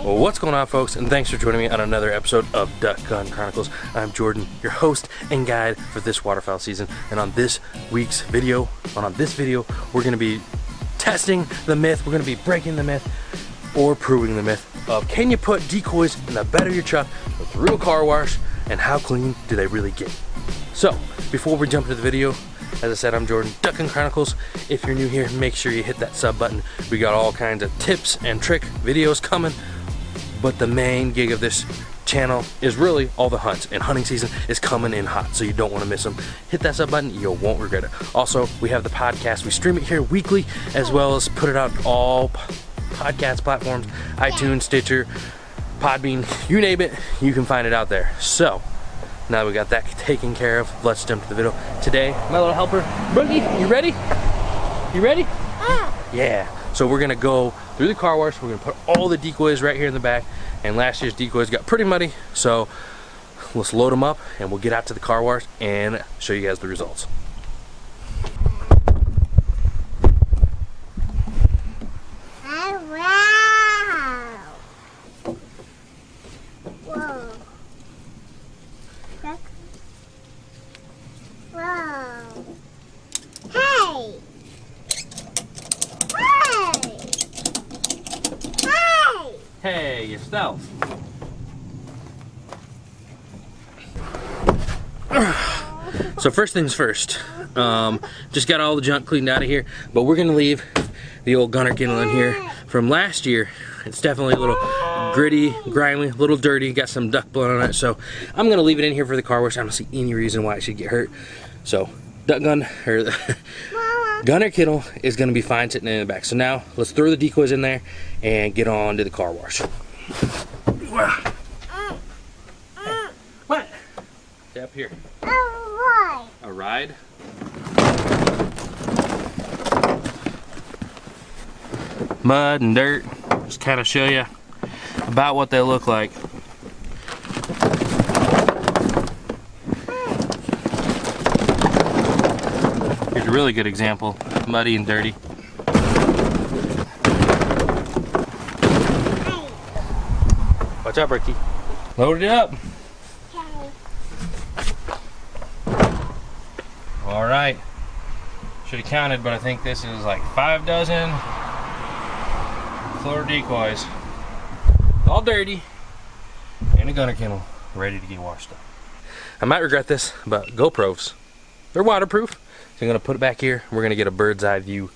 Well, what's going on, folks, and thanks for joining me on another episode of Ducks Gun Chronicles. I'm Jordan, your host and guide for this waterfowl season, and on this video, we're going to be testing the myth. We're going to be breaking the myth or proving the myth of can you put decoys in the bed of your truck with real car wash, and how clean do they really get? So, before we jump into the video, as I said, I'm Jordan, Ducks Gun Chronicles. If you're new here, make sure you hit that sub button. We got all kinds of tips and trick videos coming, but the main gig of this channel is really all the hunts, and hunting season is coming in hot, so you don't want to miss them. Hit that sub button, you won't regret it. Also, we have the podcast. We stream it here weekly, as well as put it out on all podcast platforms, iTunes, Stitcher, Podbean, you name it, you can find it out there. So, now we got that taken care of, let's jump to the video. Today, my little helper, Boogie, you ready? You ready? Yeah. So we're gonna go through the car wash. We're gonna put all the decoys right here in the back. And last year's decoys got pretty muddy, so let's load them up and we'll get out to the car wash and show you guys the results. Hey, yourself. So first things first, just got all the junk cleaned out of here, but we're gonna leave the old gunner kennel in here from last year. It's definitely a little gritty, grimy, a little dirty, got some duck blood on it, so I'm gonna leave it in here for the car wash. I don't see any reason why it should get hurt. So gunner kennel is gonna be fine sitting in the back. So now let's throw the decoys in there and get on to the car wash. What? Stay up here. A ride? Mud and dirt. Just kind of show you about what they look like. Here's a really good example, muddy and dirty. Watch out, Ricky. Load it up. All right. Should have counted, but I think this is like 5 dozen floor decoys. All dirty. And a gunner kennel ready to get washed up. I might regret this, but GoPros, they're waterproof. So I'm gonna put it back here. We're gonna get a bird's eye view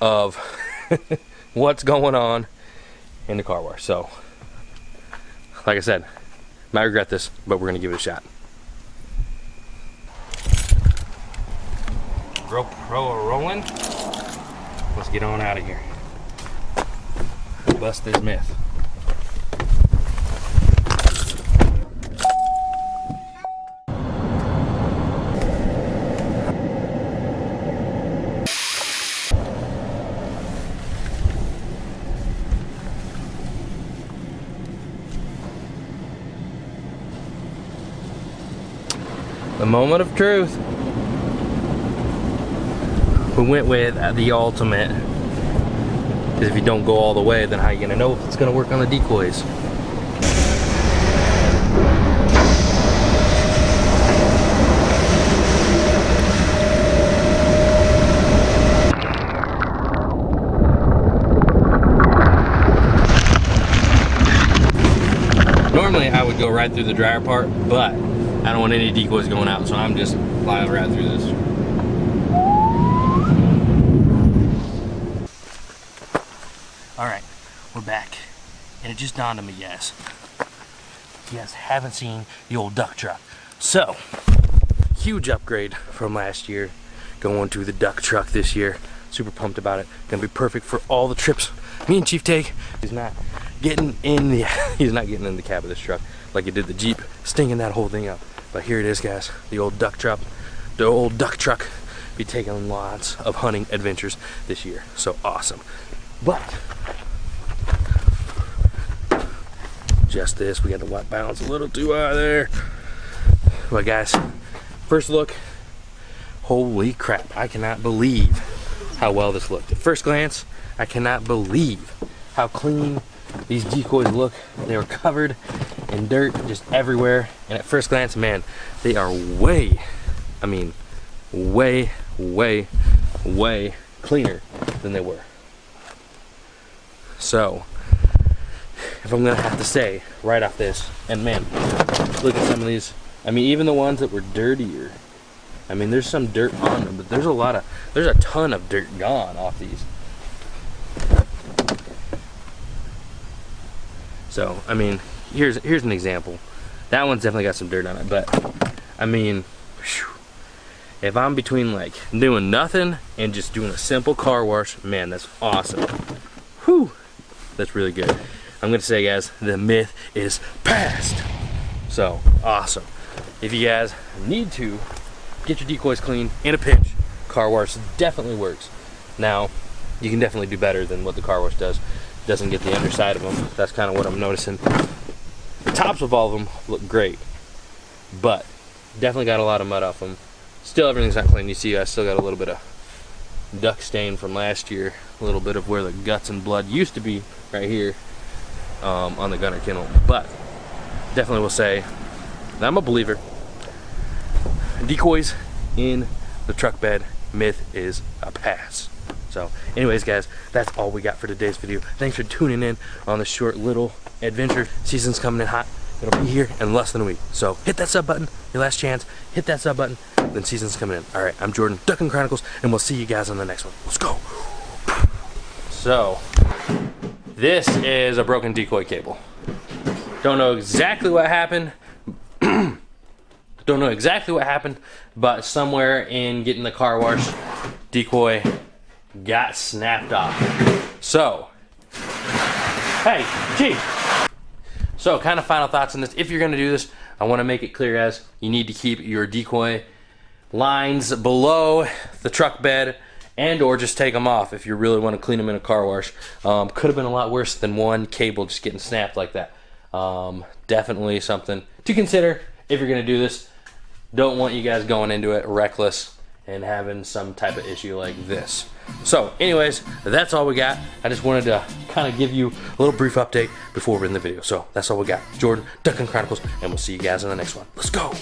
of what's going on in the car wash. So, like I said, might regret this, but we're gonna give it a shot. GoPro rolling. Let's get on out of here. Bust this myth. The moment of truth. We went with the ultimate, because if you don't go all the way, then how are you gonna know if it's gonna work on the decoys? Normally I would go right through the dryer part, but I don't want any decoys going out, so I'm just flying right through this. Alright, we're back. And it just dawned on me, guys. You guys haven't seen the old duck truck. So, huge upgrade from last year. Going to the duck truck this year. Super pumped about it. Gonna be perfect for all the trips me and Chief take. He's not getting in the cab of this truck like he did the Jeep, stinging that whole thing up. But here it is, guys. The old duck truck. The old duck truck. Be taking lots of hunting adventures this year. So awesome. But just this, we got the white balance a little too high there. But guys, first look, holy crap, I cannot believe how well this looked. At first glance, I cannot believe how clean these decoys look. They were covered in dirt just everywhere, and at first glance, man, they are way, I mean, way cleaner than they were. So if I'm gonna have to say right off this, and man, look at some of these. I mean, even the ones that were dirtier, I mean, there's some dirt on them, but there's a ton of dirt gone off these. So I mean, here's an example. That one's definitely got some dirt on it, but I mean, whew, if I'm between like doing nothing and just doing a simple car wash, man, that's awesome. Whew, that's really good. I'm gonna say, guys, the myth is past. So awesome. If you guys need to get your decoys clean in a pinch, car wash definitely works. Now, you can definitely do better than what the car wash does. It doesn't get the underside of them. That's kind of what I'm noticing. The tops of all of them look great, but definitely got a lot of mud off them. Still, everything's not clean. You see, I still got a little bit of duck stain from last year. A little bit of where the guts and blood used to be right here on the gunner kennel. But definitely will say that I'm a believer. Decoys in the truck bed, myth is a pass. So anyways, guys, that's all we got for today's video. Thanks for tuning in on this short little adventure. Season's coming in hot. It'll be here in less than a week. So hit that sub button, your last chance. Hit that sub button, then season's coming in. All right, I'm Jordan, Ducks Gun Chronicles, and we'll see you guys on the next one. Let's go. So this is a broken decoy cable. Don't know exactly what happened. Don't know exactly what happened, but somewhere in getting the car wash, decoy got snapped off. So, hey, Chief. So, kind of final thoughts on this. If you're gonna do this, I want to make it clear, guys, you need to keep your decoy lines below the truck bed, and or just take them off if you really want to clean them in a car wash. Could have been a lot worse than one cable just getting snapped like that. Definitely something to consider if you're gonna do this. Don't want you guys going into it reckless and having some type of issue like this. So anyways, that's all we got. I just wanted to kind of give you a little brief update before we end the video. So that's all we got. Jordan, Ducks Gun Chronicles, and we'll see you guys in the next one. Let's go.